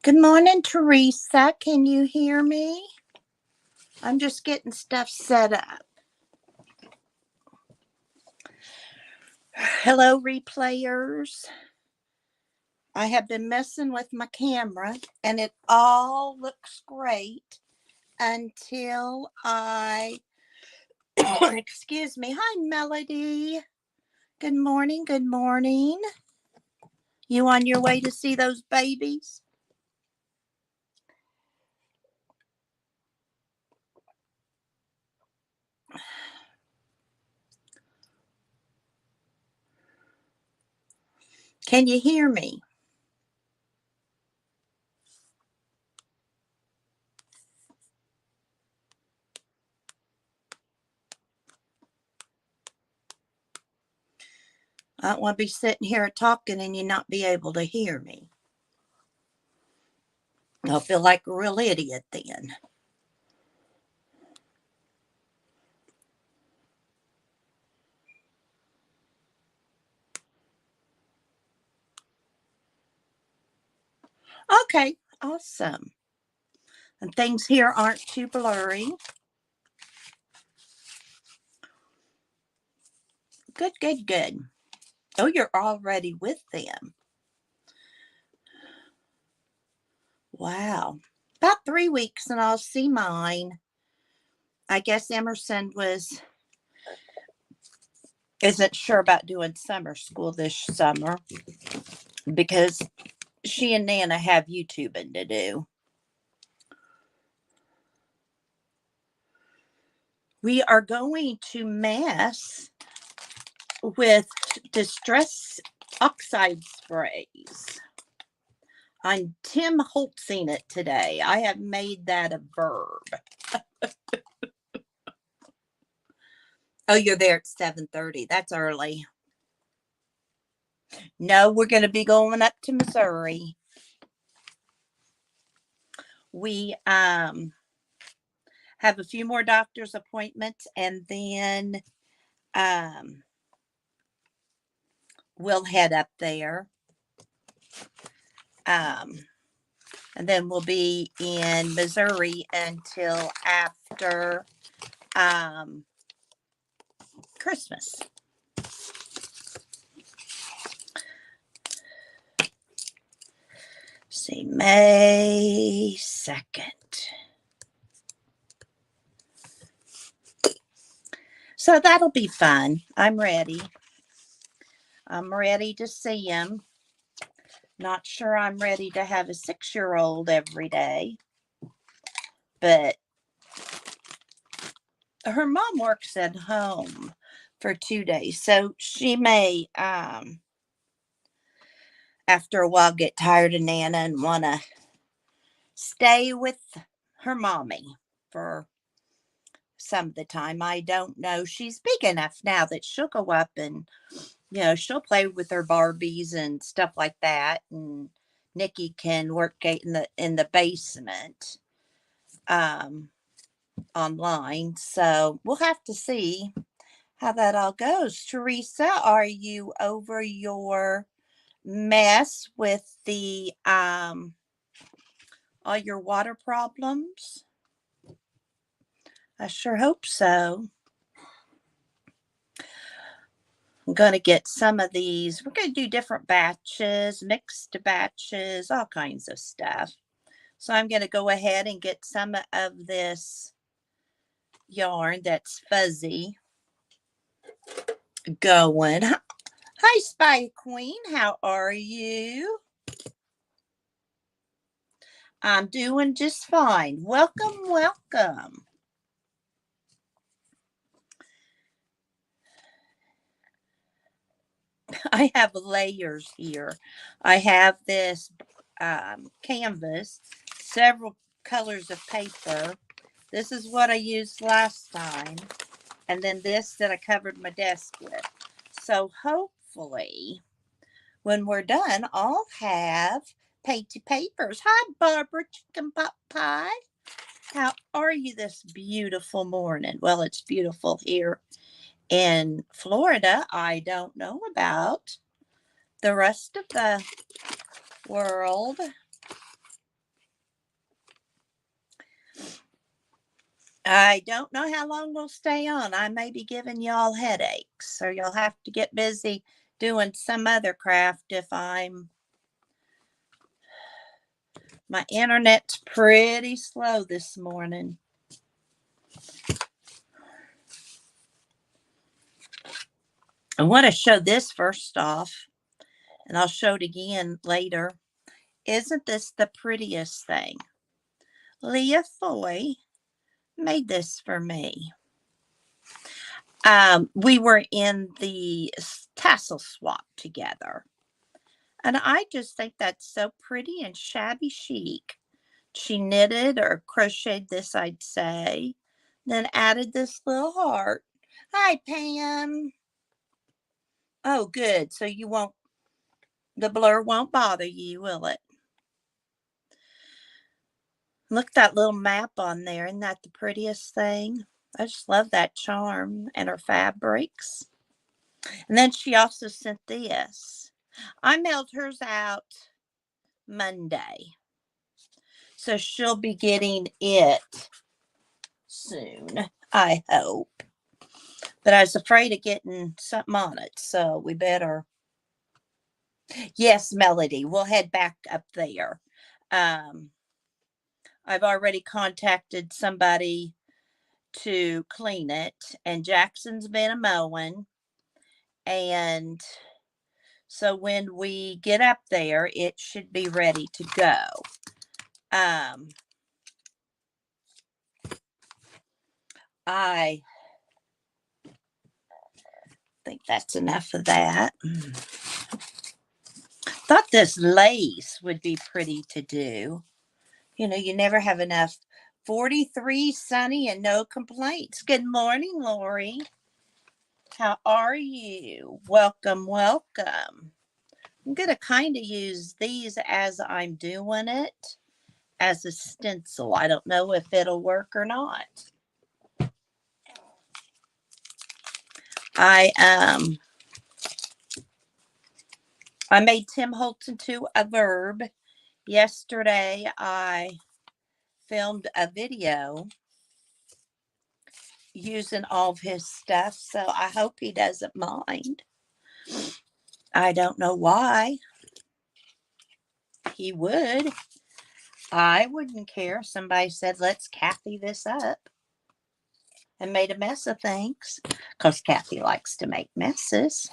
Good morning, Teresa. Can you hear me? I'm just getting stuff set up. Hello, replayers. I have been messing with my camera and it all looks great until I, excuse me. Hi, Melody. Good morning. Good morning. You on your way to see those babies? Can you hear me? I don't want to be sitting here talking and you not be able to hear me. I'll feel like a real idiot then. Okay, awesome. And things here aren't too blurry. Good, good, good. Oh, you're already with them. Wow. About 3 weeks and I'll see mine. I guess Emerson isn't sure about doing summer school this summer because she and Nana have YouTubing to do. We are going to mess with distress oxide sprays. I'm Tim Holtzing it today. I have made that a verb. Oh, you're there at 7:30. That's early. No, we're going to be going up to Missouri. We have a few more doctor's appointments and then we'll head up there. And then we'll be in Missouri until after Christmas. See, May 2nd. So that'll be fun. I'm ready. I'm ready to see him. Not sure I'm ready to have a 6-year-old every day. But her mom works at home for 2 days. So she may, after a while, get tired of Nana and want to stay with her mommy for some of the time. I don't know. She's big enough now that she'll go up and, she'll play with her Barbies and stuff like that. And Nikki can work in the basement online. So we'll have to see how that all goes. Teresa, are you over your mess with the all your water problems? I sure hope so. I'm going to get some of these. We're going to do different batches, mixed batches, all kinds of stuff. So I'm going to go ahead and get some of this yarn that's fuzzy going. Hi, Spy Queen. How are you? I'm doing just fine. Welcome, welcome. I have layers here. I have this canvas, several colors of paper. This is what I used last time. And then this that I covered my desk with. So hopefully when we're done, I'll have painted papers. Hi, Barbara Chicken Pot Pie. How are you this beautiful morning? Well, it's beautiful here in Florida. I don't know about the rest of the world. I don't know how long we'll stay on. I may be giving y'all headaches, so you'll have to get busy doing some other craft if my internet's pretty slow this morning. I want to show this first off, and I'll show it again later. Isn't this the prettiest thing? Leah Foy made this for me. We were in the tassel swap together. And I just think that's so pretty and shabby chic. She knitted or crocheted this, I'd say, then added this little heart. Hi, Pam. Oh, good. So the blur won't bother you, will it? Look at that little map on there. Isn't that the prettiest thing? I just love that charm and her fabrics. And then she also sent this. I mailed hers out Monday. So she'll be getting it soon, I hope. But I was afraid of getting something on it. So we better. Yes, Melody, we'll head back up there. I've already contacted somebody to clean it, and Jackson's been a mowing. And so when we get up there, it should be ready to go. I think that's enough of that. Thought this lace would be pretty to do. You know, you never have enough. 43, sunny, and no complaints. Good morning, Lori. How are you? Welcome, welcome. I'm going to kind of use these as I'm doing it as a stencil. I don't know if it'll work or not. I made Tim Holton to a verb. Yesterday, I filmed a video using all of his stuff, so I hope he doesn't mind. I don't know why he would. I wouldn't care. Somebody said, let's Kathy this up, and made a mess of things because Kathy likes to make messes.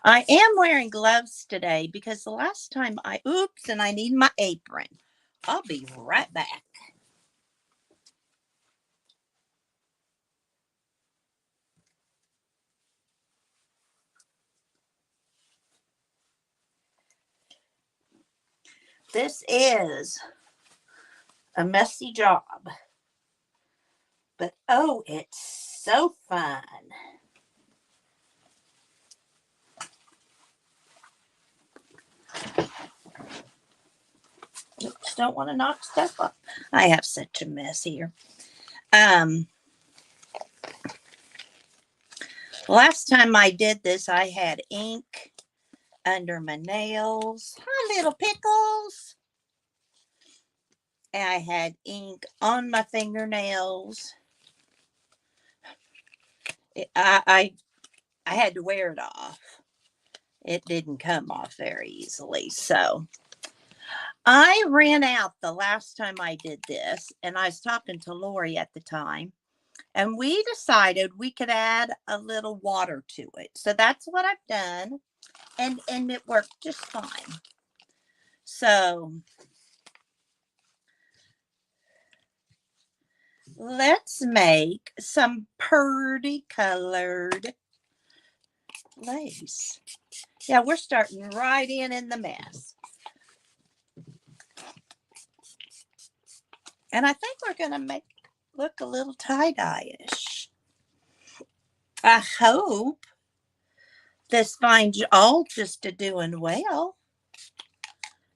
I am wearing gloves today because the last time and I need my apron. I'll be right back. This is a messy job, but oh, it's so fun. Oops, don't want to knock stuff up. I have such a mess here. Last time I did this, I had ink under my nails. Hi, little pickles. And I had ink on my fingernails. I had to wear it off. It didn't come off very easily. So I ran out the last time I did this, and I was talking to Lori at the time, and we decided we could add a little water to it. So that's what I've done, and it worked just fine. So let's make some pretty colored lace. Yeah, we're starting right in the mess. And I think we're going to make it look a little tie-dye-ish. I hope this finds you all just a doing well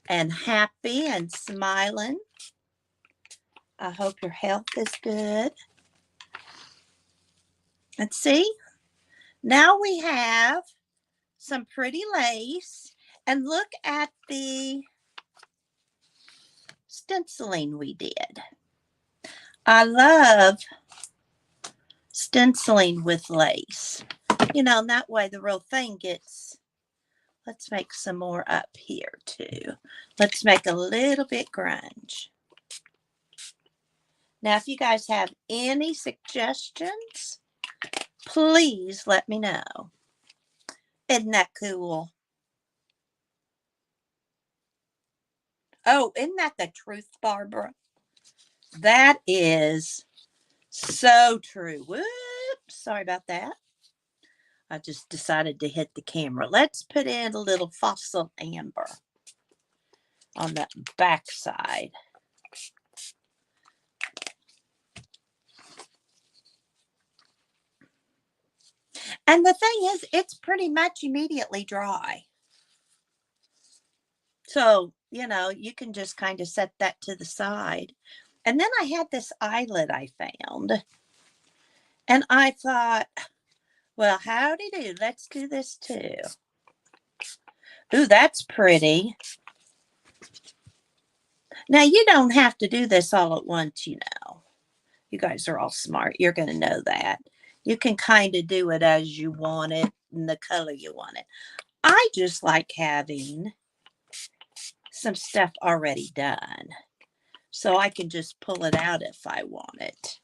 and happy and smiling. I hope your health is good. And see, now we have some pretty lace. And look at the stenciling we did. I love stenciling with lace. You know, and that way the real thing gets, let's make some more up here too. Let's make a little bit grunge. Now, if you guys have any suggestions, please let me know. Isn't that cool? Oh, isn't that the truth, Barbara? That is so true. Whoops, sorry about that. I just decided to hit the camera. Let's put in a little fossil amber on the back side. And the thing is, it's pretty much immediately dry. So, you know, you can just kind of set that to the side. And then I had this eyelet I found. And I thought, well, howdy do. Let's do this too. Ooh, that's pretty. Now, you don't have to do this all at once, you know. You guys are all smart. You're going to know that. You can kind of do it as you want it and the color you want it. I just like having some stuff already done, so I can just pull it out if I want it.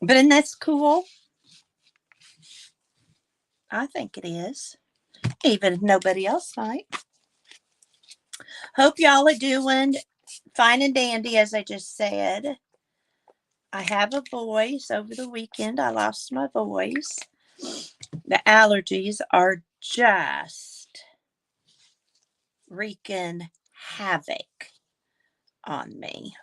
But isn't that cool? I think it is, even if nobody else might. Hope y'all are doing fine and dandy, as I just said. I have a voice. Over the weekend, I lost my voice. The allergies are just wreaking havoc on me.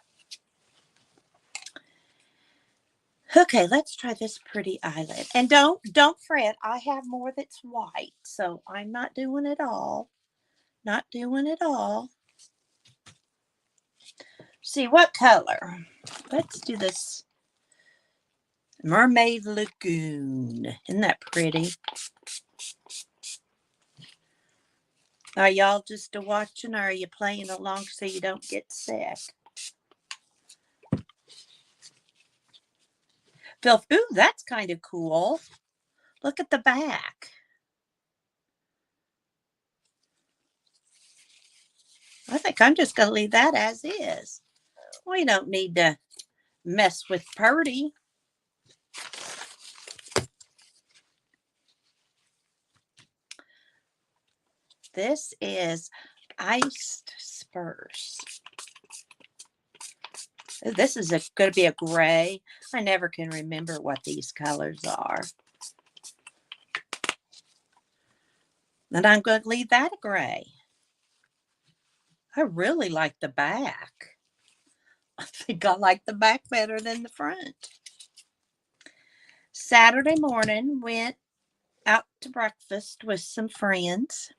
Okay, let's try this pretty eyelet. And don't fret, I have more that's white, so I'm not doing it all. Not doing it all. See, what color? Let's do this Mermaid Lagoon. Isn't that pretty? Are y'all just watching, or are you playing along so you don't get sick? Phil, ooh, that's kind of cool. Look at the back. I think I'm just going to leave that as is. We don't need to mess with Purdy. This is Iced Spurs. This is going to be a gray. I never can remember what these colors are. And I'm going to leave that a gray. I really like the back. I think I like the back better than the front. Saturday morning, went out to breakfast with some friends.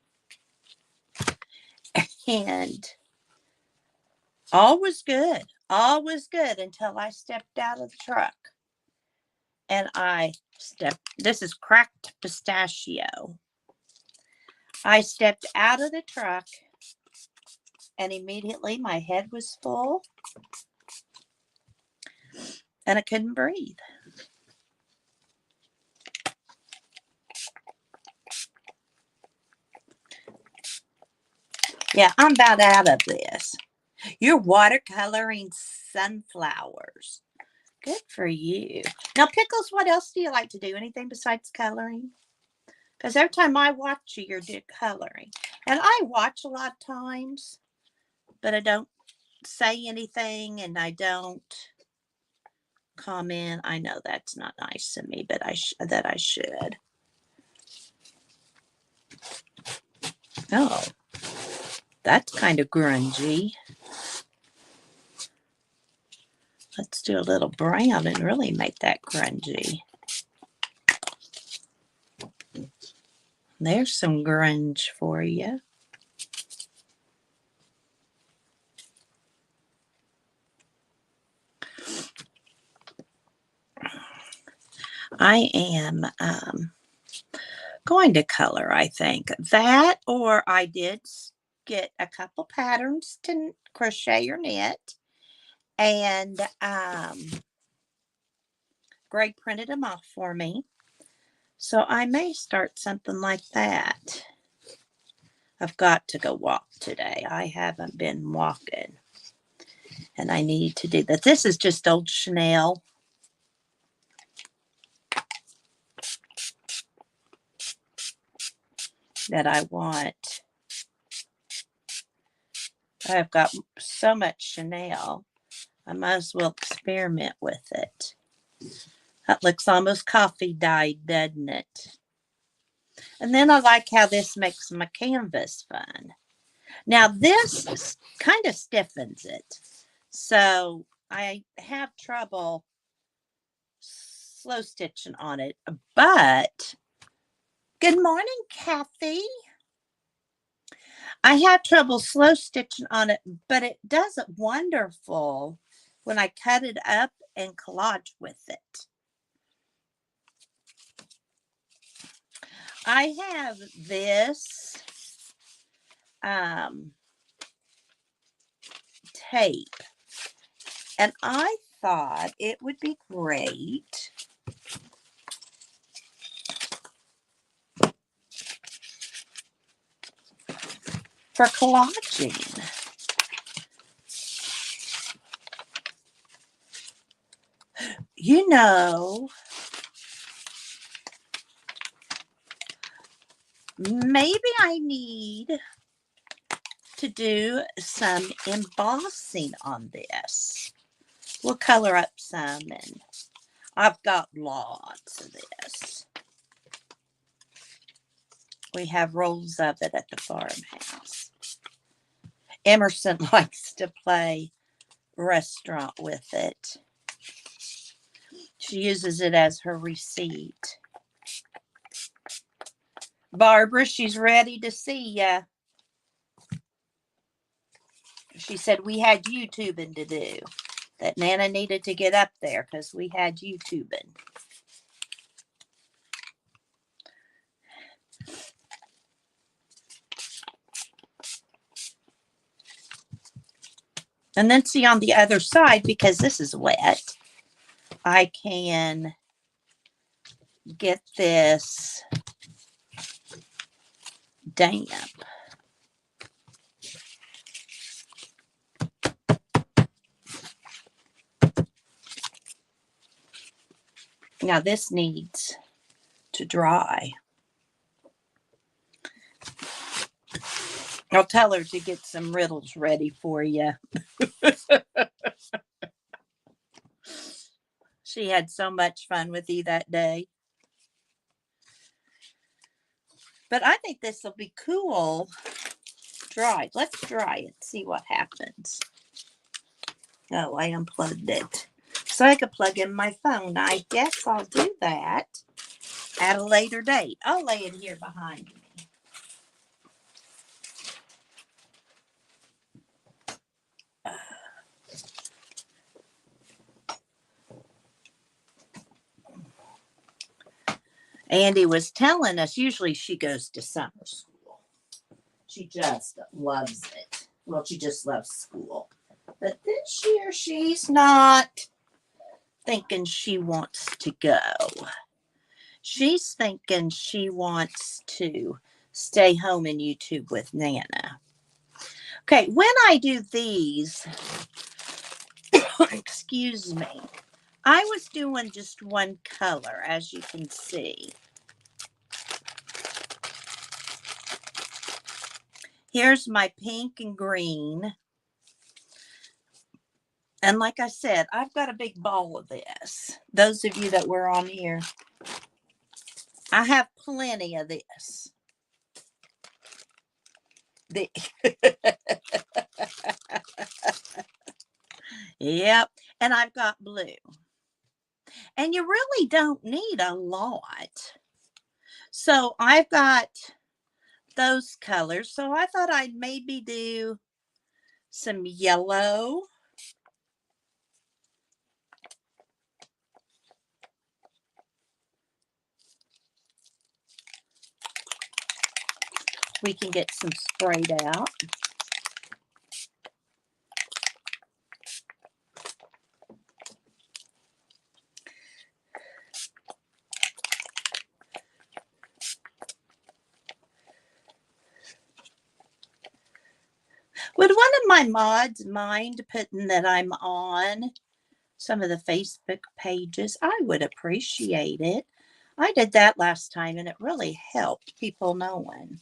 And all was good. All was good until I stepped out of the truck. And this is cracked pistachio. I stepped out of the truck and immediately my head was full and I couldn't breathe. Yeah, I'm about out of this. You're watercoloring sunflowers. Good for you. Now, Pickles, what else do you like to do? Anything besides coloring? Because every time I watch you, you're doing coloring. And I watch a lot of times, but I don't say anything and I don't comment. I know that's not nice of me, but I should. Oh, that's kind of grungy. Let's do a little brown and really make that grungy. There's some grunge for you. I am going to color, I think. That, or I did get a couple patterns to crochet or knit. And Greg printed them off for me. So I may start something like that. I've got to go walk today. I haven't been walking. And I need to do that. This is just old Chanel. That I want. I've got so much Chanel. I might as well experiment with it. That looks almost coffee dyed, doesn't it? And then I like how this makes my canvas fun. Now this kind of stiffens it. So I have trouble slow stitching on it. But good morning, Kathy. I have trouble slow stitching on it, but it does it wonderful when I cut it up and collage with it. I have this tape, and I thought it would be great for collaging. You know, maybe I need to do some embossing on this. We'll color up some, and I've got lots of this. We have rolls of it at the farmhouse. Emerson likes to play restaurant with it. She uses it as her receipt. Barbara, she's ready to see ya. She said we had YouTubing to do. That Nana needed to get up there because we had YouTubing. And then see on the other side, because this is wet, I can get this damp. Now this needs to dry. I'll tell her to get some riddles ready for you. She had so much fun with you that day. But I think this will be cool dried. Let's dry it, see what happens. Oh, I unplugged it. So I could plug in my phone. I guess I'll do that at a later date. I'll lay it here behind me. Andy was telling us, usually she goes to summer school. She just loves it. Well, she just loves school. But this year she's not thinking she wants to go. She's thinking she wants to stay home and YouTube with Nana. Okay, when I do these, excuse me, I was doing just one color, as you can see. Here's my pink and green. And like I said, I've got a big ball of this. Those of you that were on here, I have plenty of this. Yep. And I've got blue. And you really don't need a lot. So I've got those colors. So I thought I'd maybe do some yellow. We can get some sprayed out. my mods mind putting that I'm on some of the Facebook pages, I would appreciate it. I did that last time and it really helped people knowing.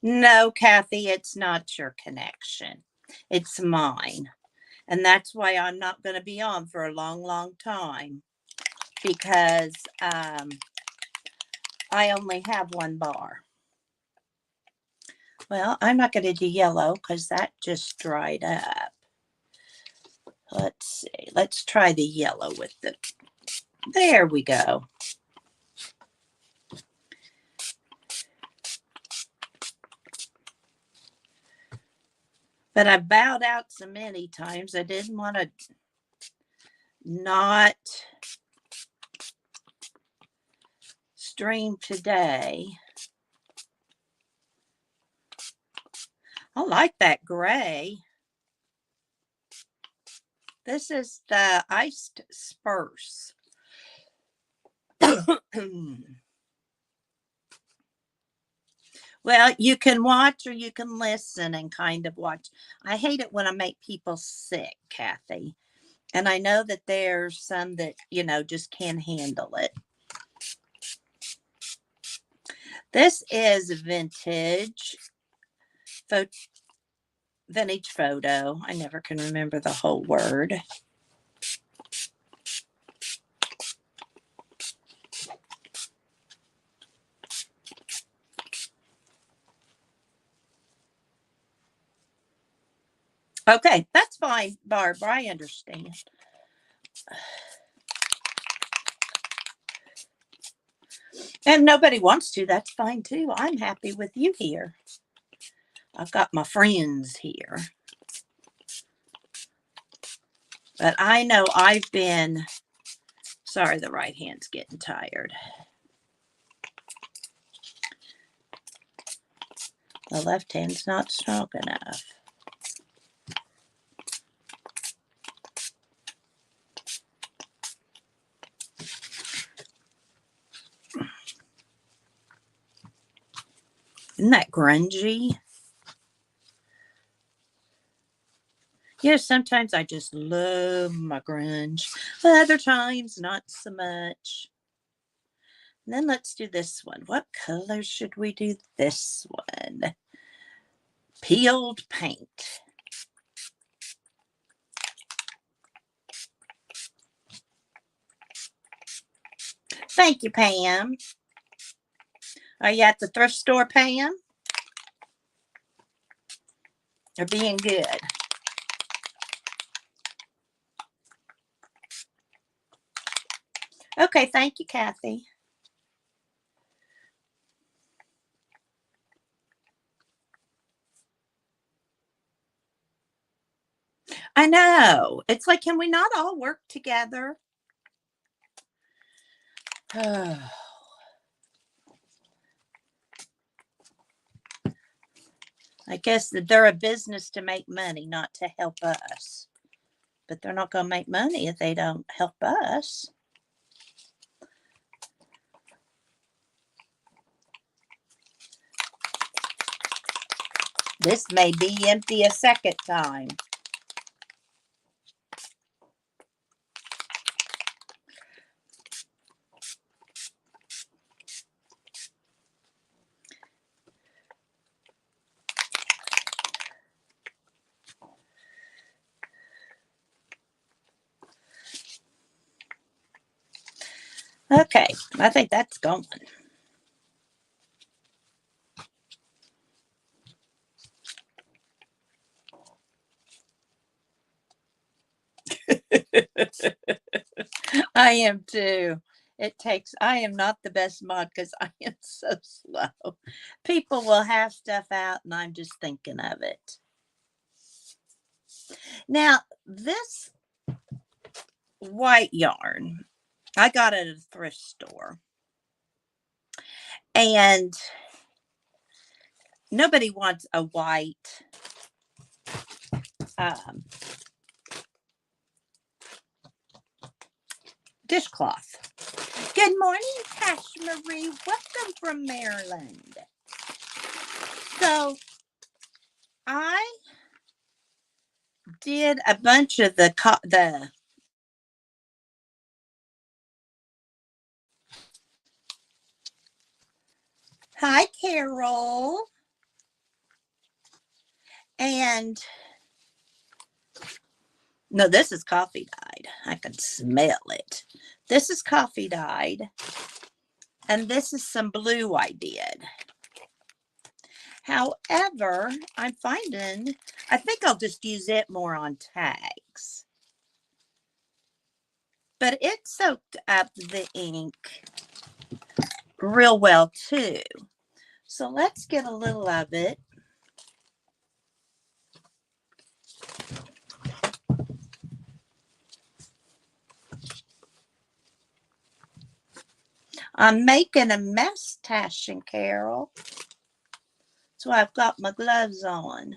No, Kathy, it's not your connection. It's mine. And that's why I'm not going to be on for a long, long time because I only have one bar. Well, I'm not going to do yellow because that just dried up. Let's see. Let's try the yellow with the, there we go. But I bowed out so many times. I didn't want to not stream today. I like that gray. This is the iced spruce. Well, you can watch or you can listen and kind of watch. I hate it when I make people sick, Kathy. And I know that there's some that, you know, just can't handle it. This is vintage photo. I never can remember the whole word. Okay, that's fine, Barbara. I understand. And nobody wants to. That's fine too. I'm happy with you here. I've got my friends here. But I know I've been, sorry, the right hand's getting tired. The left hand's not strong enough. Isn't that grungy? You know, sometimes I just love my grunge, but other times not so much. And then let's do this one. What color should we do this one? Peeled paint. Thank you, Pam. Are you at the thrift store, Pam? Or being good? Okay, thank you, Kathy. I know. It's like, can we not all work together? Oh. I guess that they're a business to make money, not to help us. But they're not going to make money if they don't help us. This may be empty a second time. Okay, I think that's going. I am too. I am not the best mod because I am so slow. People will have stuff out and I'm just thinking of it. Now, this white yarn, I got it at a thrift store. And nobody wants a white dishcloth. Good morning, Cash Marie. Welcome from Maryland. So I did a bunch of the Hi, Carol. And no, this is coffee dyed. I can smell it. This is coffee dyed. And this is some blue I did. However, I'm finding, I think I'll just use it more on tags. But it soaked up the ink real well too. So let's get a little of it. I'm making a mustache, and Carol. So I've got my gloves on.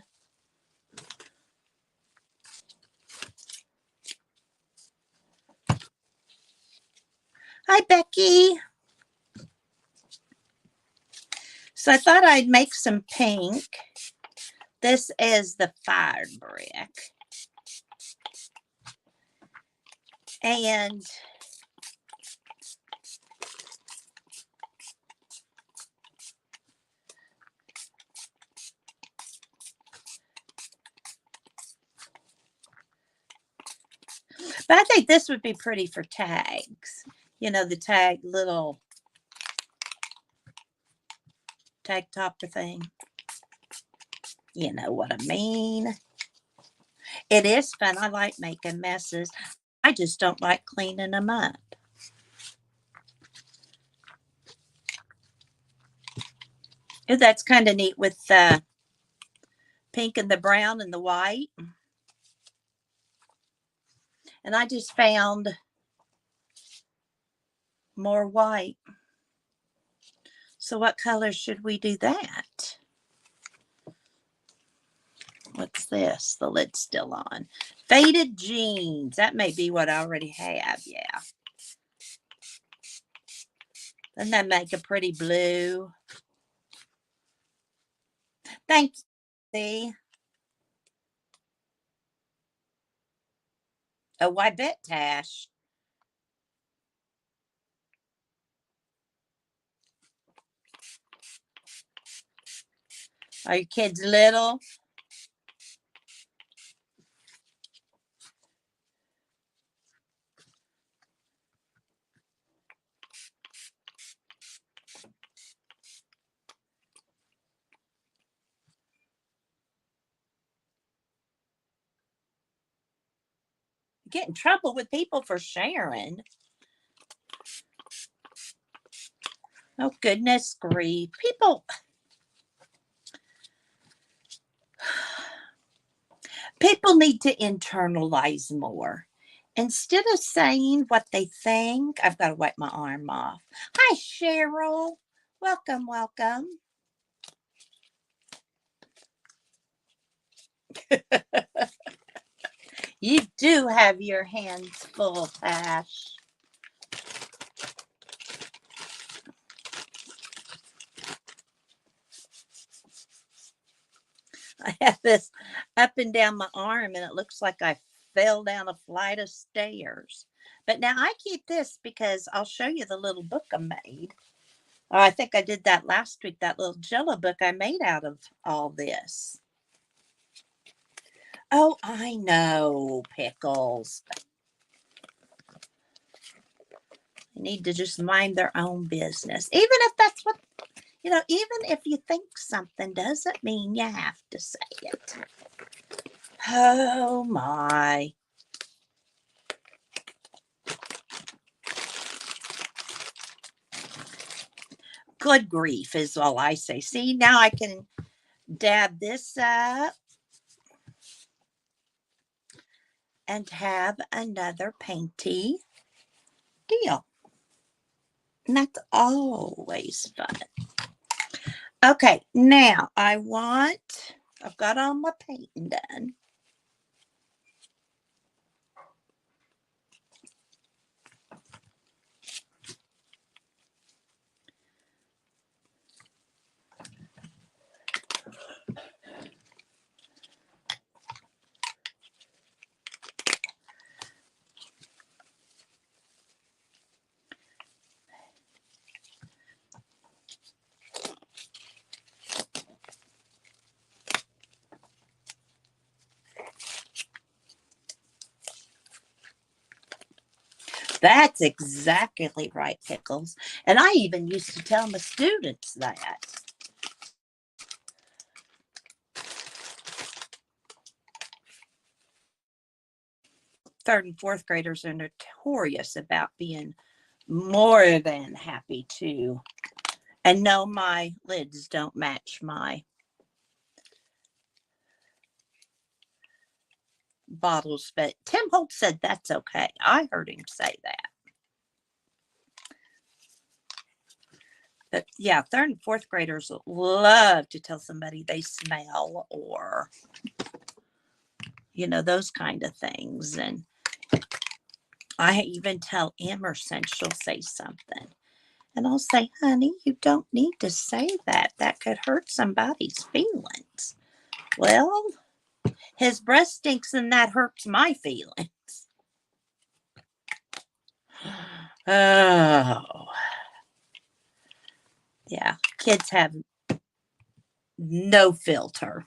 Hi, Becky. So I thought I'd make some pink. This is the fire brick. And but I think this would be pretty for tags. You know, the tag little tag topper thing. You know what I mean? It is fun. I like making messes. I just don't like cleaning them up. That's kind of neat with the pink and the brown and the white. And I just found more white. So what color should we do that? What's this? The lid's still on. Faded jeans. That may be what I already have. Yeah. Doesn't that make a pretty blue? Thanks. See? Oh, I bet, Tash. Are your kids little? Get in trouble with people for sharing. Oh, goodness grief. People need to internalize more. Instead of saying what they think, I've got to wipe my arm off. Hi, Cheryl. Welcome, welcome. You do have your hands full, Tash. I have this up and down my arm, and it looks like I fell down a flight of stairs. But now I keep this because I'll show you the little book I made. Oh, I think I did that last week, that little Jello book I made out of all this. Oh, I know, Pickles. They need to just mind their own business. Even if that's what, even if you think something doesn't mean you have to say it. Oh, my. Good grief is all I say. See, now I can dab this up and have another painty deal. And that's always fun. Okay, now I've got all my painting done. That's exactly right, Pickles. And I even used to tell my students that. Third and fourth graders are notorious about being more than happy to. And no, my lids don't match my bottles, but Tim Holt said that's okay. I heard him say that. But yeah, third and fourth graders love to tell somebody they smell or, those kind of things. And I even tell Emerson, she'll say something. And I'll say, honey, you don't need to say that. That could hurt somebody's feelings. Well, his breath stinks and that hurts my feelings. Oh. Yeah, kids have no filter.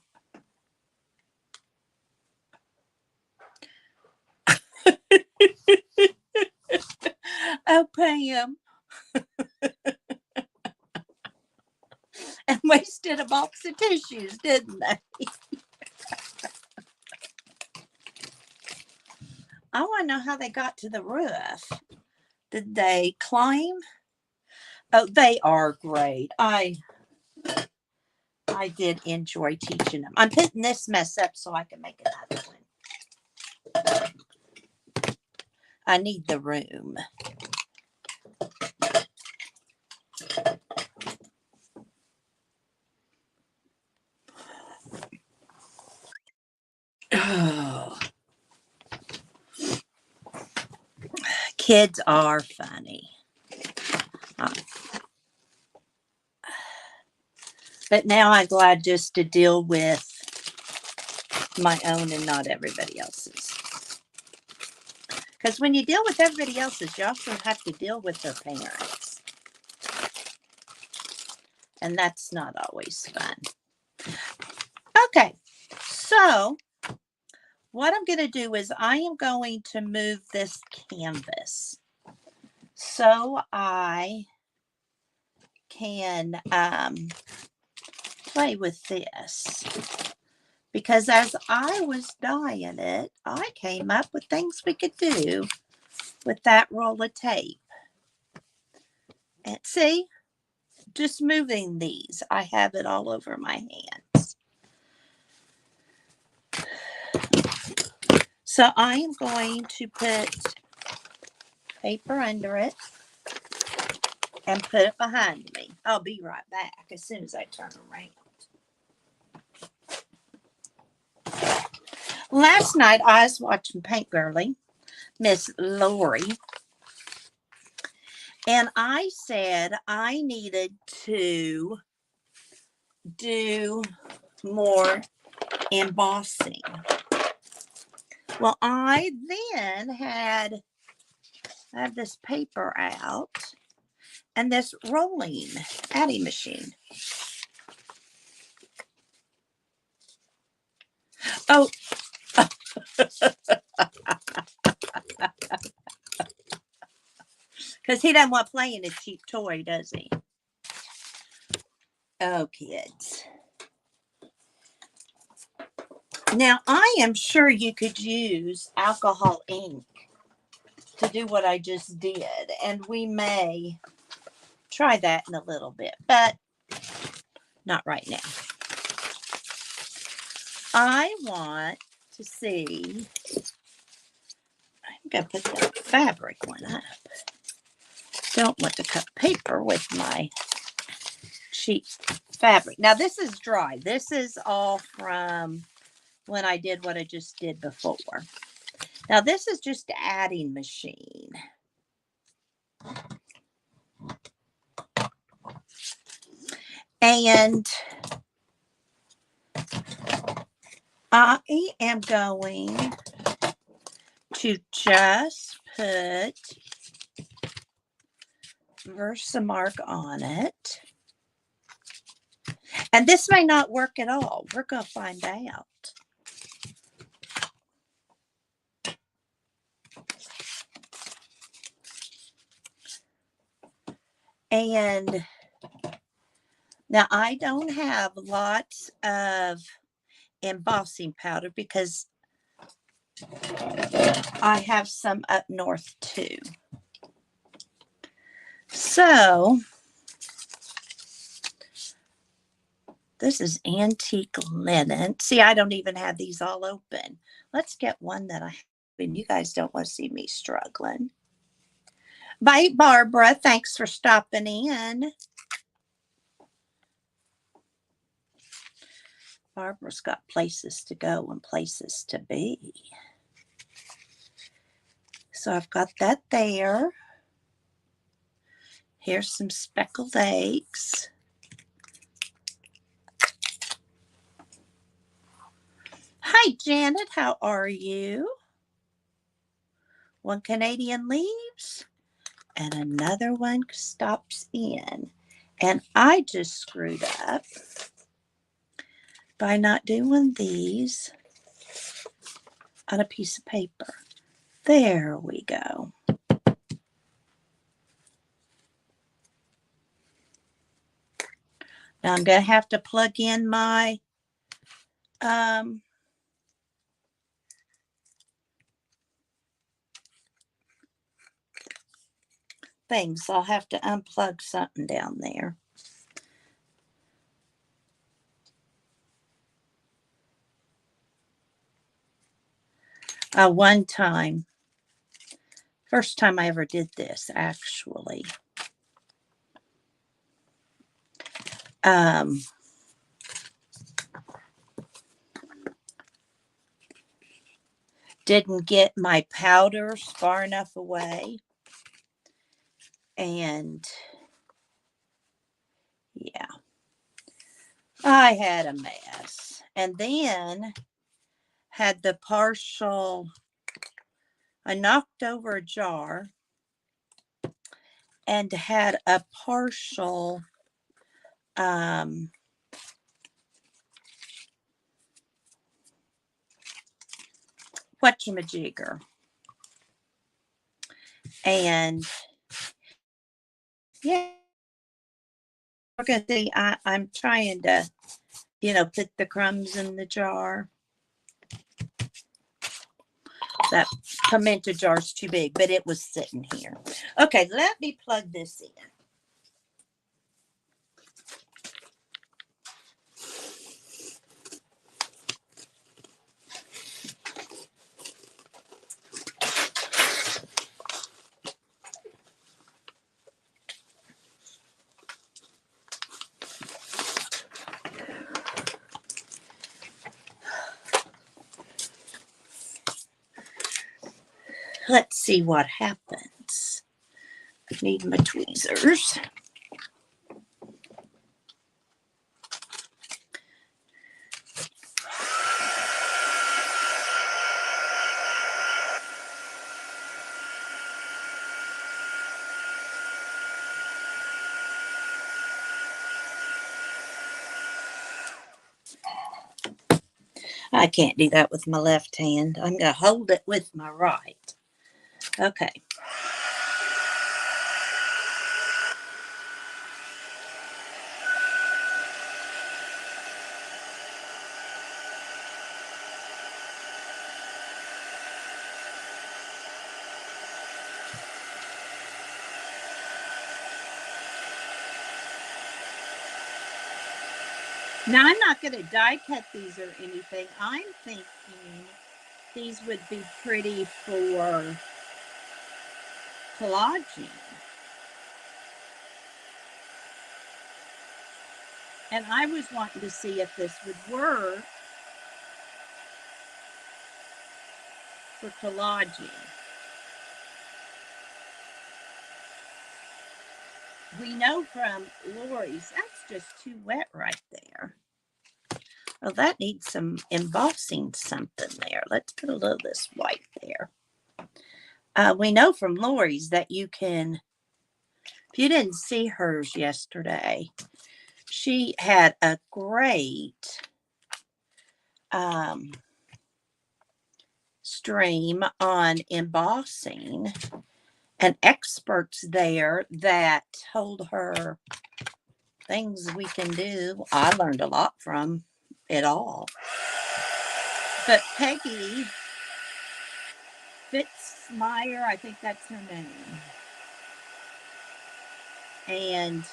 Oh, Pam. And wasted a box of tissues, didn't they? I want to know how they got to the roof. Did they climb? Oh, they are great. I did enjoy teaching them. I'm putting this mess up so I can make another one. I need the room. Oh. Kids are funny. But now I'm glad just to deal with my own and not everybody else's. Because when you deal with everybody else's, you also have to deal with their parents. And that's not always fun. Okay, so what I'm going to do is I am going to move this canvas so I can play with this. Because as I was dyeing it, I came up with things we could do with that roll of tape. And see, just moving these, I have it all over my hands. So I am going to put paper under it and put it behind me. I'll be right back as soon as I turn around. Last night I was watching Paint Girly, Miss Lori, and I said I needed to do more embossing. Well, I then had this paper out and this rolling adding machine. Oh, because he doesn't want playing a cheap toy, does he? Oh, kids. Now, I am sure you could use alcohol ink to do what I just did, and we may try that in a little bit, but not right now. I want to see, I'm going to put the fabric one up. Don't want to cut paper with my cheap fabric. Now, this is dry. This is all from when I did what I just did before. Now, this is just adding machine. And I am going to just put Versamark on it. And this may not work at all. We're going to find out. And now I don't have lots of embossing powder because I have some up north too. So this is antique linen. See, I don't even have these all open. Let's get one that I have, and you guys don't want to see me struggling. Bye, Barbara. Thanks for stopping in. Barbara's got places to go and places to be. So I've got that there. Here's some speckled eggs. Hi, Janet. How are you? One Canadian leaves and another one stops in. And I just screwed up by not doing these on a piece of paper. There we go. Now I'm going to have to plug in my things. I'll have to unplug something down there. One time, first time I ever did this, actually. Didn't get my powders far enough away. And yeah, I had a mess. And then had the partial, I knocked over a jar and had a partial whatchamajigger. And yeah, we're going to see, I'm trying to, put the crumbs in the jar. That pimento jar's too big, but it was sitting here. Okay, let me plug this in. Let's see what happens. Need my tweezers. I can't do that with my left hand. I'm going to hold it with my right. Okay. Now, I'm not going to die cut these or anything. I'm thinking these would be pretty for collaging. And I was wanting to see if this would work for collaging. We know from Lori's, that's just too wet right there. Oh, that needs some embossing something there. Let's put a little of this white there. We know from Lori's that you can, if you didn't see hers yesterday, she had a great stream on embossing. and experts there that told her things we can do. I learned a lot from it all. But Peggy Fitzmyer, I think that's her name. And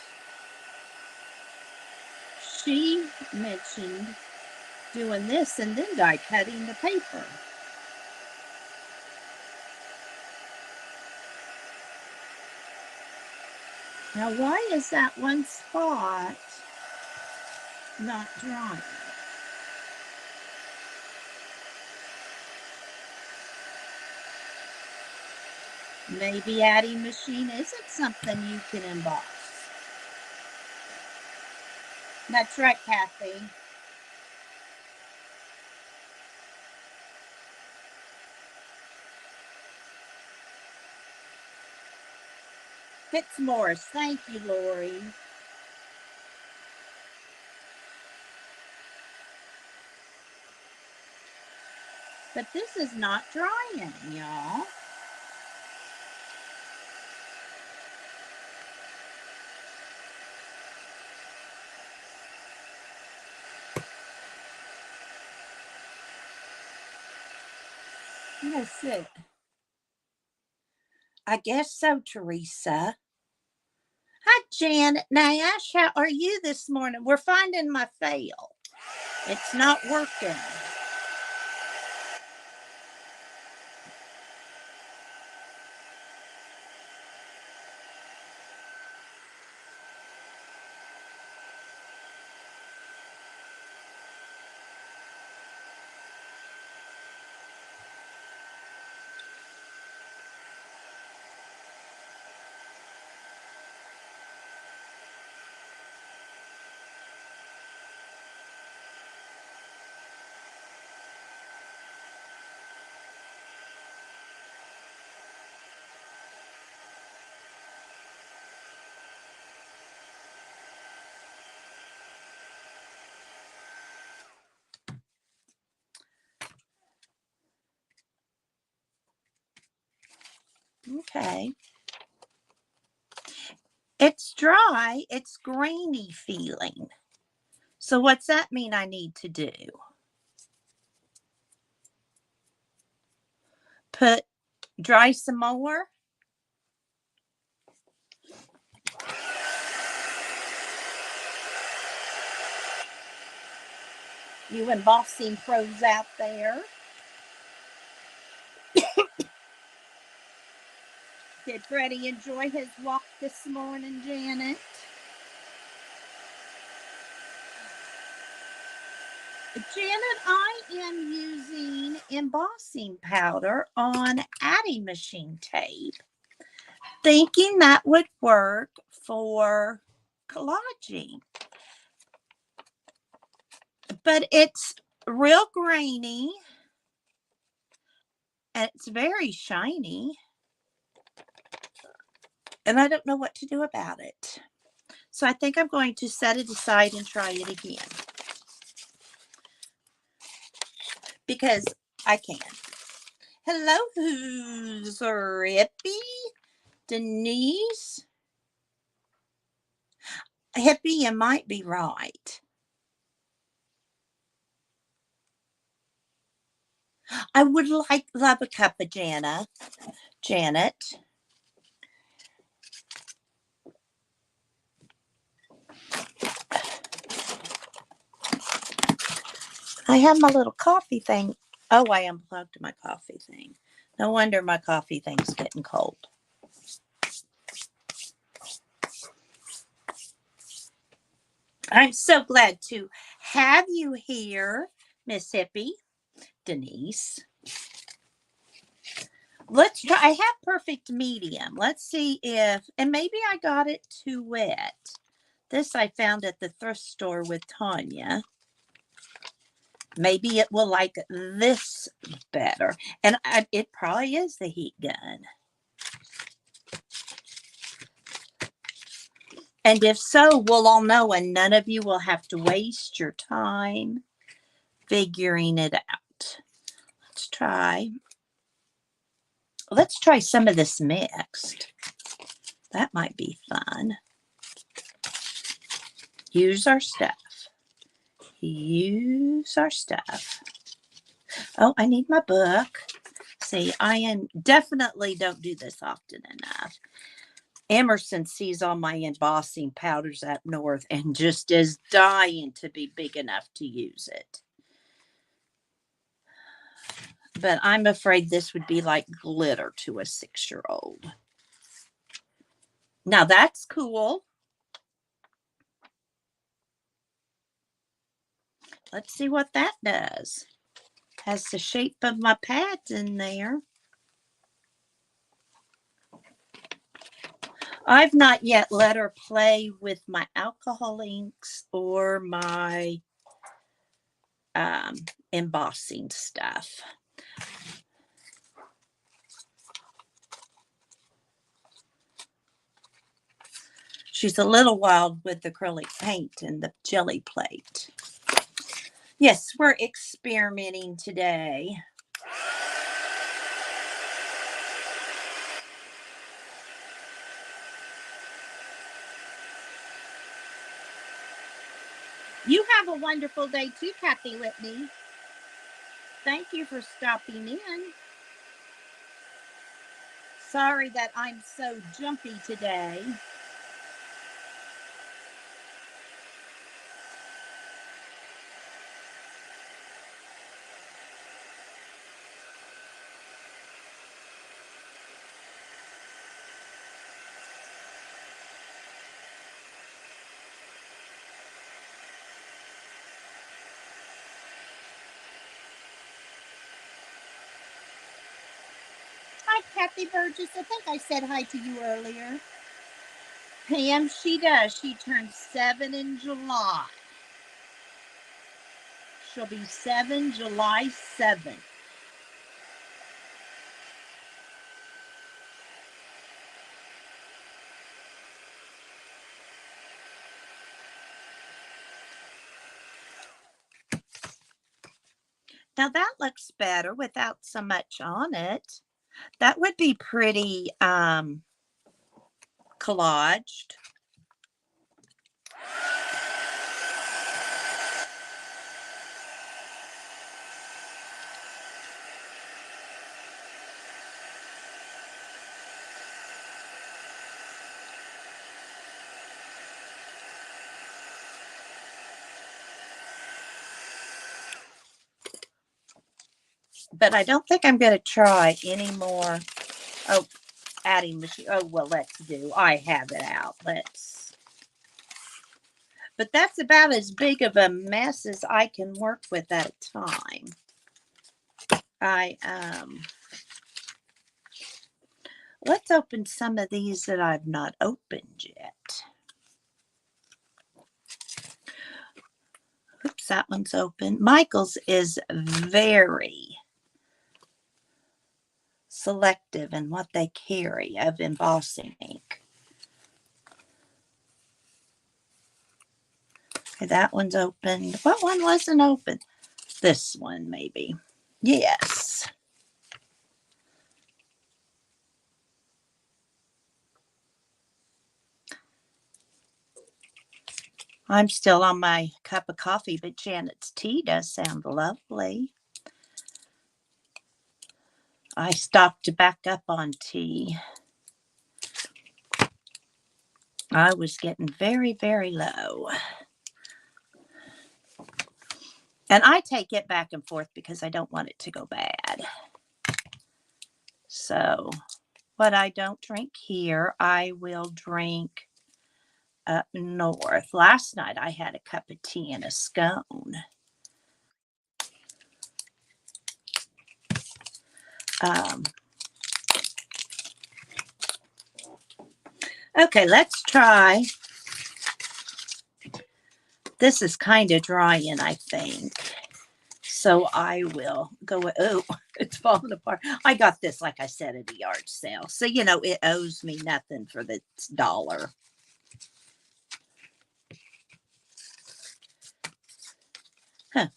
she mentioned doing this and then die cutting the paper. Now, why is that one spot not drying? Maybe adding machine isn't something you can emboss. That's right, Kathy. Fitzmaurice, thank you, Lori. But this is not drying, y'all. Yes, it. I guess so, Teresa. Hi, Janet Nash. How are you this morning? We're finding my fail. It's not working. Okay. It's dry. It's grainy feeling. So what's that mean I need to do? Put dry some more? You embossing pros out there. Did Freddie enjoy his walk this morning, Janet? Janet, I am using embossing powder on adding machine tape, thinking that would work for collaging. But it's real grainy and it's very shiny. And I don't know what to do about it. So I think I'm going to set it aside and try it again. Because I can. Hello, who's Hippie? Denise? Hippie, you might be right. I would love a cup of Janet. I have my little coffee thing. Oh, I unplugged my coffee thing. No wonder my coffee thing's getting cold. I'm so glad to have you here, Miss Hippie. Denise. Let's try. I have perfect medium. Let's see if, and maybe I got it too wet. This I found at the thrift store with Tanya. Maybe it will like this better. And it probably is the heat gun. And if so, we'll all know, and none of you will have to waste your time figuring it out. Let's try. Let's try some of this mixed. That might be fun. Use our stuff. Use our stuff. Oh, I need my book. See, definitely don't do this often enough. Emerson sees all my embossing powders up north and just is dying to be big enough to use it. But I'm afraid this would be like glitter to a 6-year-old. Now that's cool. Let's see what that does. Has the shape of my pads in there. I've not yet let her play with my alcohol inks or my embossing stuff. She's a little wild with acrylic paint and the jelly plate. Yes, we're experimenting today. You have a wonderful day too, Kathy Whitney. Thank you for stopping in. Sorry that I'm so jumpy today. Hi, Kathy Burgess. I think I said hi to you earlier. Pam, she does. She turns 7 in July. She'll be 7 July 7th. Now that looks better without so much on it. That would be pretty collaged. But I don't think I'm going to try any more. Oh, adding machine. Oh, well, let's do. I have it out. But that's about as big of a mess as I can work with at a time. Let's open some of these that I've not opened yet. Oops, that one's open. Michael's is very selective in what they carry of embossing ink. Okay, that one's open. What one wasn't open? This one, maybe. Yes. I'm still on my cup of coffee, but Janet's tea does sound lovely. I stopped to back up on tea. I was getting very, very low. And I take it back and forth because I don't want it to go bad. So what I don't drink here, I will drink up north. Last night I had a cup of tea and a scone. Okay, let's try. This is kind of drying, I think. So I will go. Oh, it's falling apart. I got this, like I said, at a yard sale. So, you know, it owes me nothing for this dollar. Huh.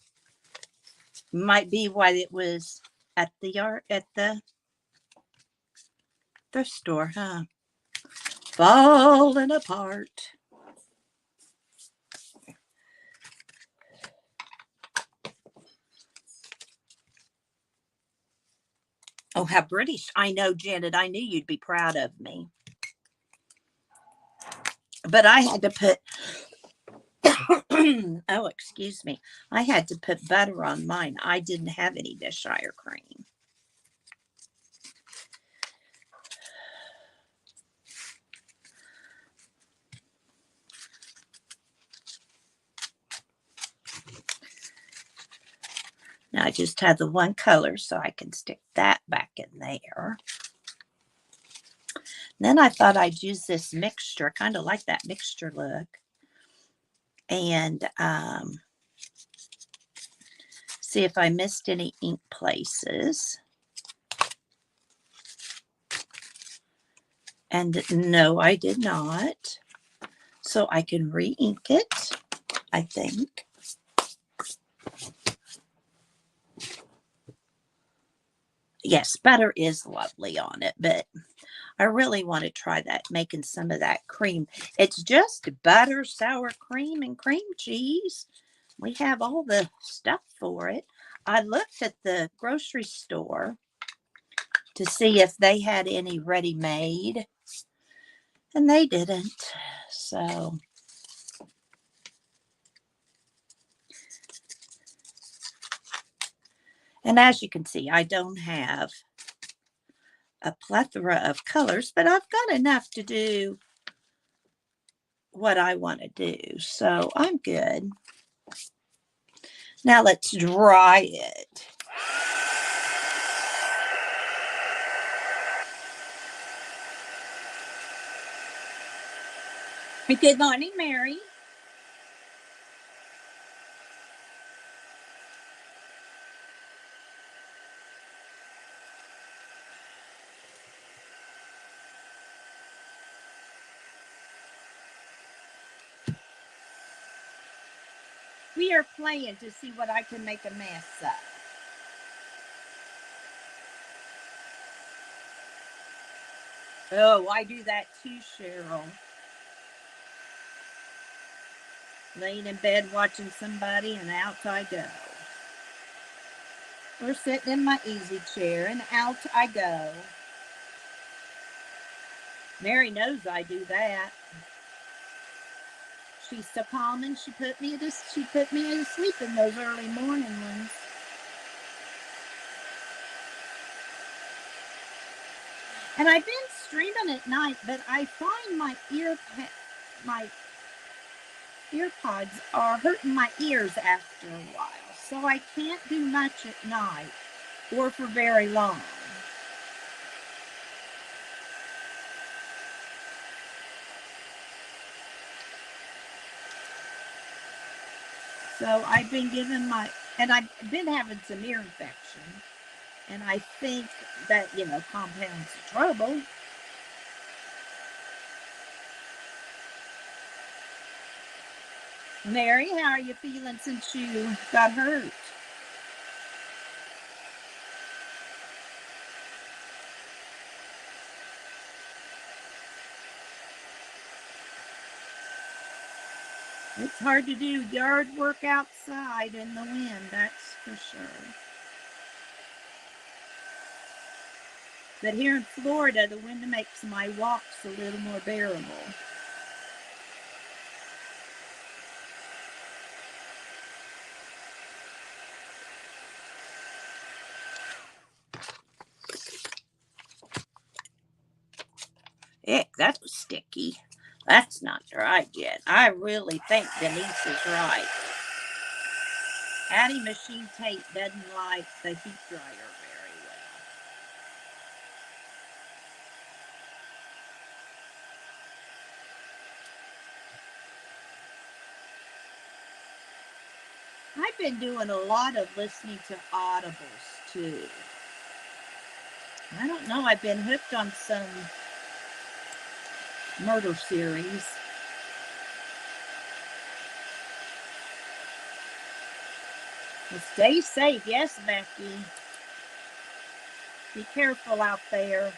Might be why it was at the Thrift store, huh? Falling apart. Oh, how British. I know, Janet. I knew you'd be proud of me. But I had to put, oh, excuse me. I had to put butter on mine. I didn't have any Cheshire cream. Now I just have the one color, so I can stick that back in there. Then I thought I'd use this mixture. I kind of like that mixture look. And see if I missed any ink places. And no, I did not. So I can re-ink it, I think. Yes, butter is lovely on it, but I really want to try that, making some of that cream. It's just butter, sour cream, and cream cheese. We have all the stuff for it. I looked at the grocery store to see if they had any ready-made, and they didn't. So, and as you can see, I don't have a plethora of colors, but I've got enough to do what I want to do. So I'm good. Now let's dry it. Good morning, Mary. We are playing to see what I can make a mess of. Oh, I do that too, Cheryl. Laying in bed watching somebody and out I go. Or sitting in my easy chair and out I go. Mary knows I do that. She's so calm and she put me to sleep in those early morning ones. And I've been streaming at night, but I find my earpods are hurting my ears after a while. So I can't do much at night or for very long. So I've been and I've been having some ear infection. And I think that, compounds the trouble. Mary, how are you feeling since you got hurt? It's hard to do yard work outside in the wind, that's for sure. But here in Florida, the wind makes my walks a little more bearable. Heck, that was sticky. That's not dried yet. I really think Denise is right. Adding machine tape doesn't like the heat dryer very well. I've been doing a lot of listening to audibles too. I don't know, I've been hooked on some murder series. Well, stay safe. Yes, Becky. Be careful out there.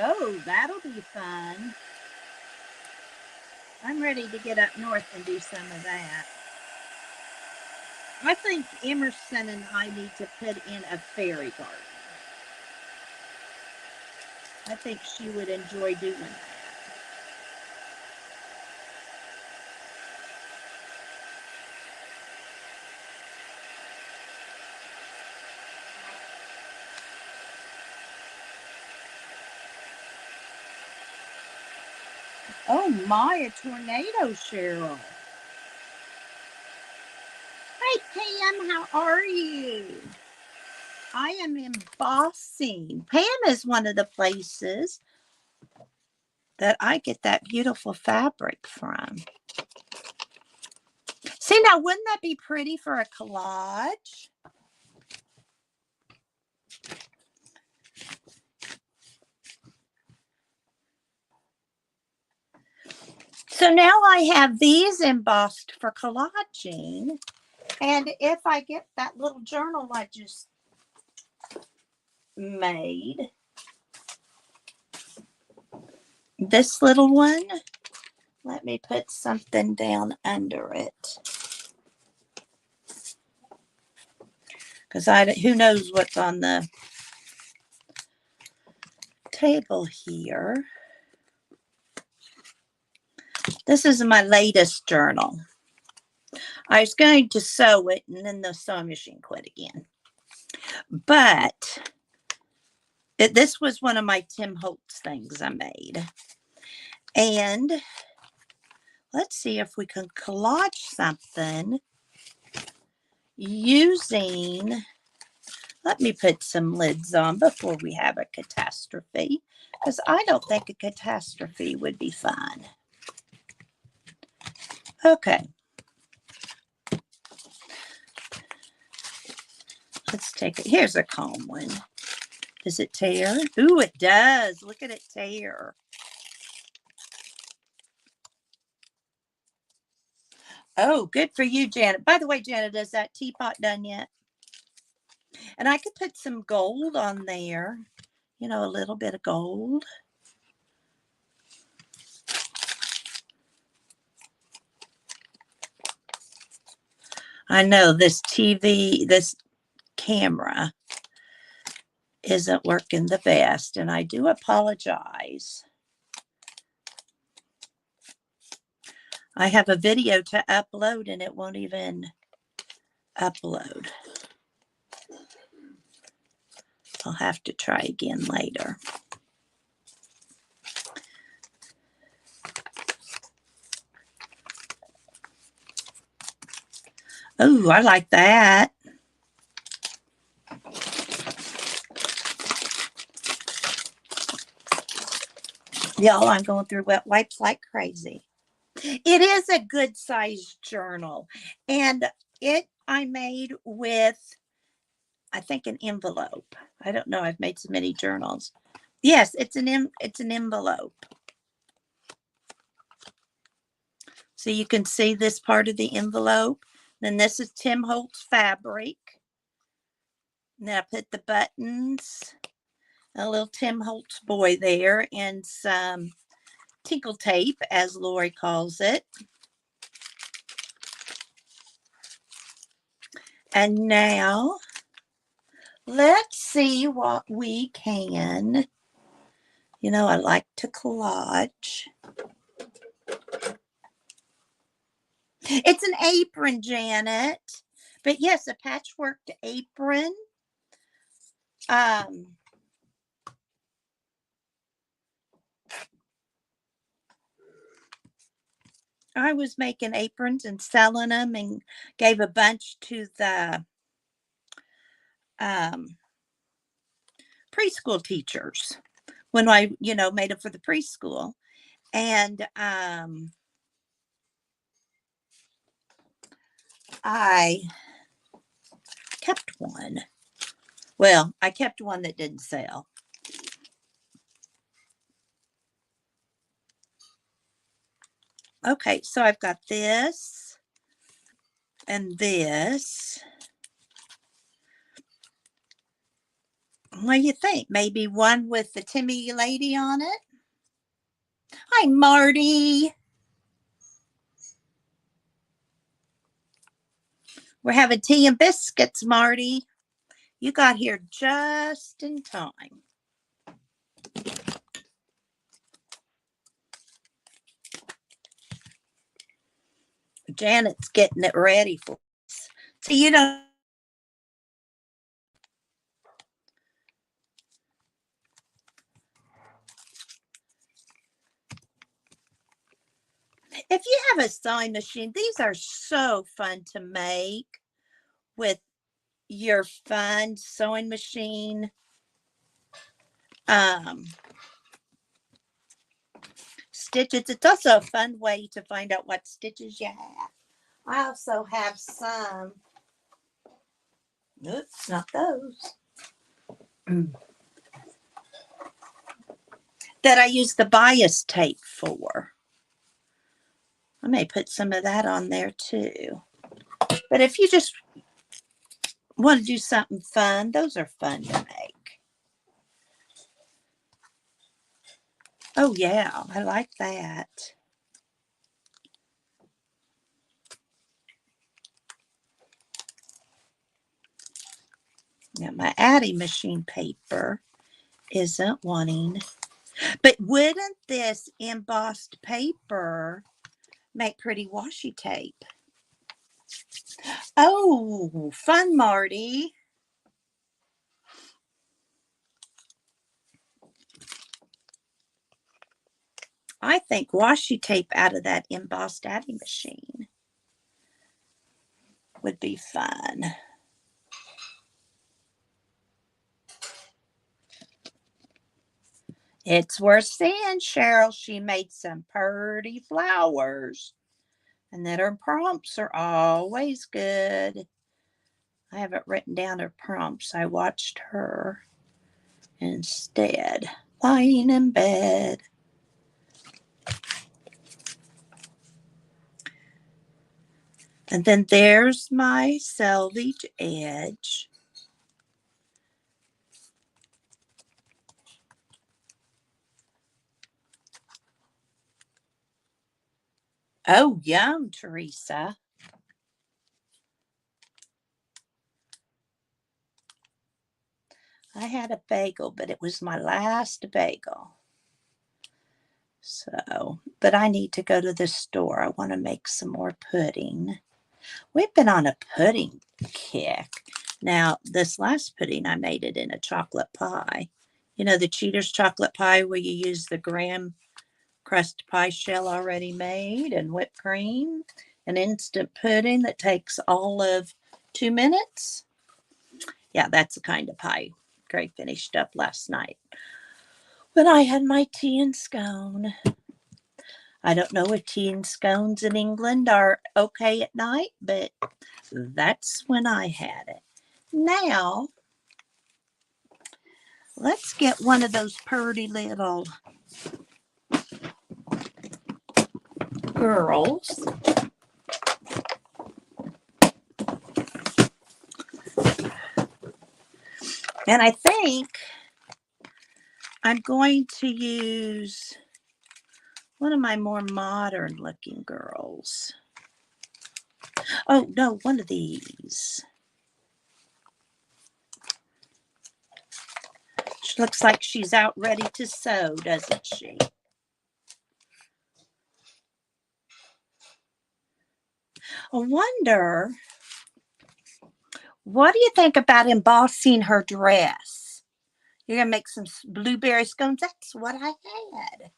Oh, that'll be fun. I'm ready to get up north and do some of that. I think Emerson and I need to put in a fairy garden. I think she would enjoy doing that. Oh my, a tornado, Cheryl. Hey, Pam, how are you? I am embossing. Pam is one of the places that I get that beautiful fabric from. See, now, wouldn't that be pretty for a collage? So now I have these embossed for collaging. And if I get that little journal I just made, this little one, let me put something down under it. Because who knows what's on the table here. This is my latest journal. I was going to sew it and then the sewing machine quit again. But this was one of my Tim Holtz things I made. And let's see if we can collage something using, let me put some lids on before we have a catastrophe, because I don't think a catastrophe would be fun. Okay. Let's take it. Here's a calm one. Does it tear? Ooh, it does. Look at it tear. Oh, good for you, Janet. By the way, Janet, is that teapot done yet? And I could put some gold on there. You know, a little bit of gold. I know this this camera isn't working the best, and I do apologize. I have a video to upload, and it won't even upload. I'll have to try again later. Oh, I like that. Y'all, I'm going through wet wipes like crazy. It is a good sized journal, and I made with, I think, an envelope. I don't know. I've made so many journals. Yes, it's an envelope. So you can see this part of the envelope. Then this is Tim Holtz fabric. And then I put the buttons, a little Tim Holtz boy there, and some tinkle tape, as Lori calls it. And now let's see what we can. You know, I like to collage. It's an apron, Janet. But yes, a patchworked apron. I was making aprons and selling them, and gave a bunch to the preschool teachers when I, made them for the preschool. And I kept one. Well, I kept one that didn't sell. Okay, so I've got this and this. What do you think? Maybe one with the Timmy lady on it? Hi, Marty. We're having tea and biscuits, Marty. You got here just in time. Janet's getting it ready for us. See, you know, if you have a sewing machine, these are so fun to make with your fun sewing machine. Stitches. It's also a fun way to find out what stitches you have. I also have some. Oops, not those. That I use the bias tape for. I may put some of that on there too. But if you just want to do something fun, those are fun to make. Oh yeah, I like that. Now my Addy machine paper isn't wanting, but wouldn't this embossed paper make pretty washi tape? Oh, fun, Marty. I think washi tape out of that embossed Addy machine would be fun. It's worth seeing, Cheryl. She made some pretty flowers. And that her prompts are always good. I haven't written down her prompts. I watched her instead, lying in bed. And then there's my selvage edge. Oh, yum, Teresa. I had a bagel, but it was my last bagel. So, but I need to go to the store. I want to make some more pudding. We've been on a pudding kick. Now, this last pudding, I made it in a chocolate pie. You know, the Cheater's chocolate pie where you use the graham crust pie shell already made and whipped cream, an instant pudding that takes all of 2 minutes. Yeah, that's the kind of pie Greg finished up last night when I had my tea and scone. I don't know if tea and scones in England are okay at night, but that's when I had it. Now, let's get one of those pretty little girls. And I think I'm going to use one of my more modern looking girls. Oh, no, one of these. She looks like she's out ready to sew, doesn't she? I wonder, what do you think about embossing her dress? You're going to make some blueberry scones? That's what I had.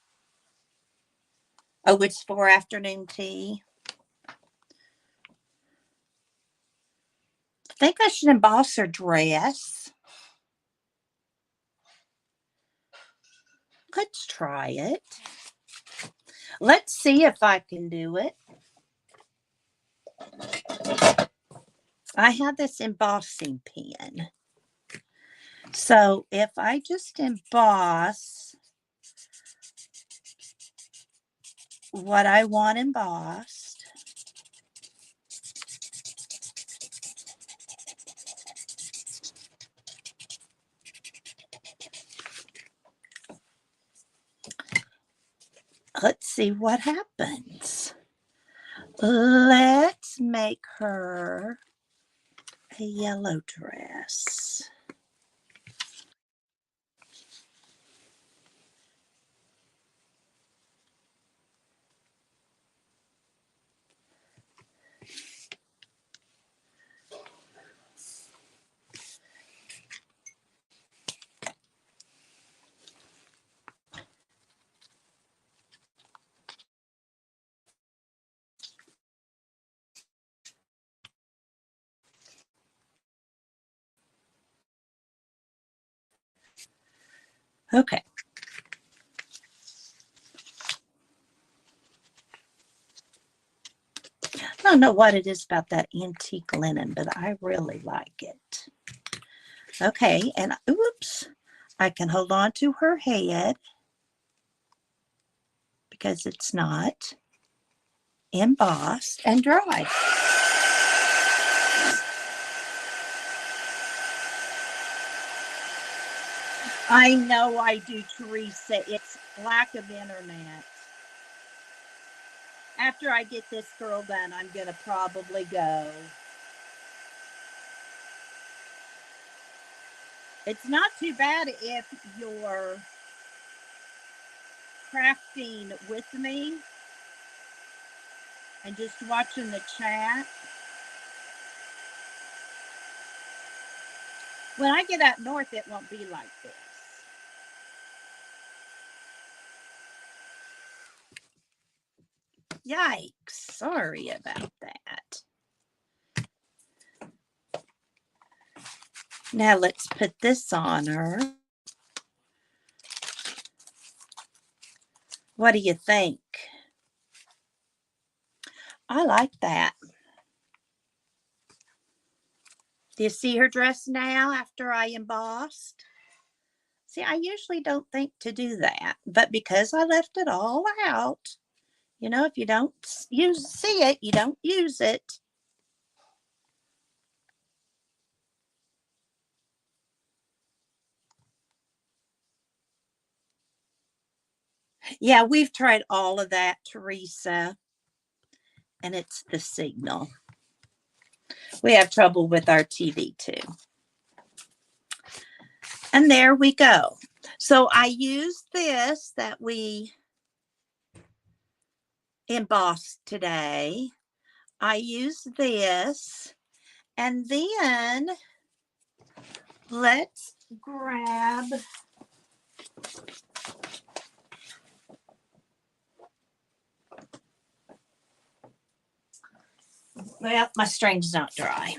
Oh, it's for afternoon tea. I think I should emboss her dress. Let's try it. Let's see if I can do it. I have this embossing pen. So if I just emboss what I want embossed, let's see what happens. Let's make her a yellow dress. Okay. I don't know what it is about that antique linen, but I really like it. Okay, and oops, I can hold on to her head because it's not embossed and dry. I know I do, Teresa. It's lack of internet. After I get this girl done, I'm going to probably go. It's not too bad if you're crafting with me and just watching the chat. When I get up north, it won't be like this. Yikes. Sorry about that. Now let's put this on her. What do you think? I like that. Do you see her dress now after I embossed? See, I usually don't think to do that, but because I left it all out, you know, if you don't see it, you don't use it. Yeah, we've tried all of that, Teresa, and it's the signal. We have trouble with our TV too. And there we go. So I used this that we embossed today. I used this, and then let's grab well, my string's not dry.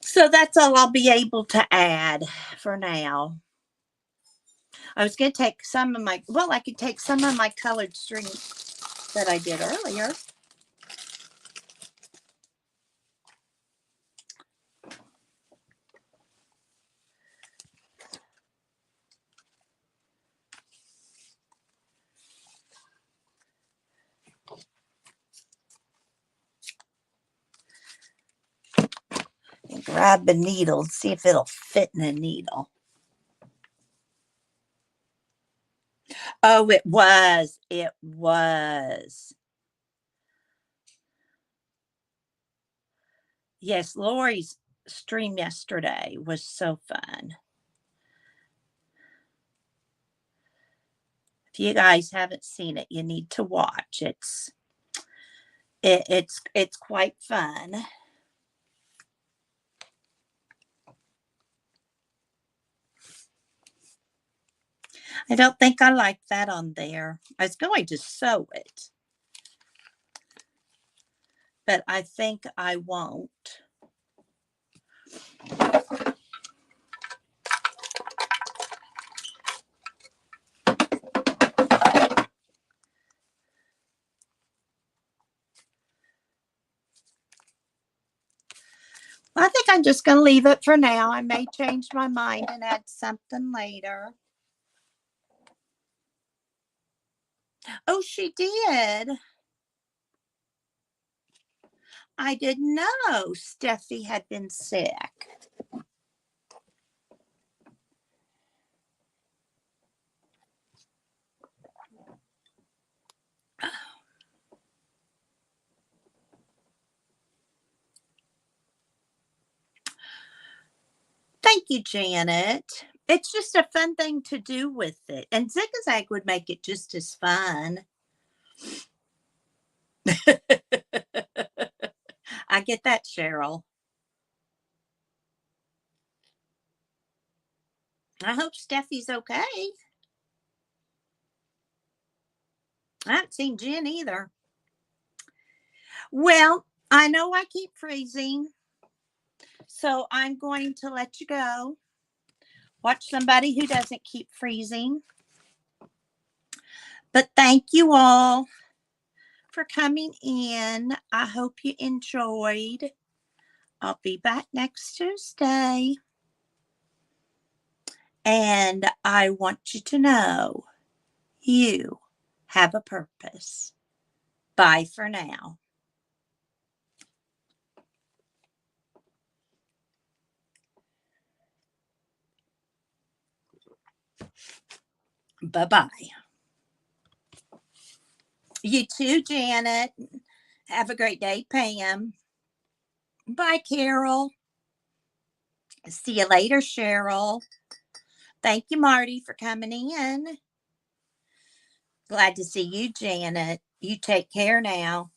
So that's all I'll be able to add for now. I was going to take some of my, well, I could take some of my colored string that I did earlier. And grab the needle and see if it'll fit in a needle. Oh, it was. It was. Yes, Lori's stream yesterday was so fun. If you guys haven't seen it, you need to watch. It's quite fun. I don't think I like that on there. I was going to sew it, but I think I won't. I think I'm just going to leave it for now. I may change my mind and add something later. Oh, she did. I didn't know Steffi had been sick. Thank you, Janet. It's just a fun thing to do with it. And zigzag would make it just as fun. I get that, Cheryl. I hope Steffi's okay. I haven't seen Jen either. Well, I know I keep freezing, so I'm going to let you go. Watch somebody who doesn't keep freezing. But thank you all for coming in. I hope you enjoyed. I'll be back next Tuesday. And I want you to know you have a purpose. Bye for now. Bye-bye. You too, Janet. Have a great day, Pam. Bye, Carol. See you later, Cheryl. Thank you, Marty, for coming in. Glad to see you, Janet. You take care now.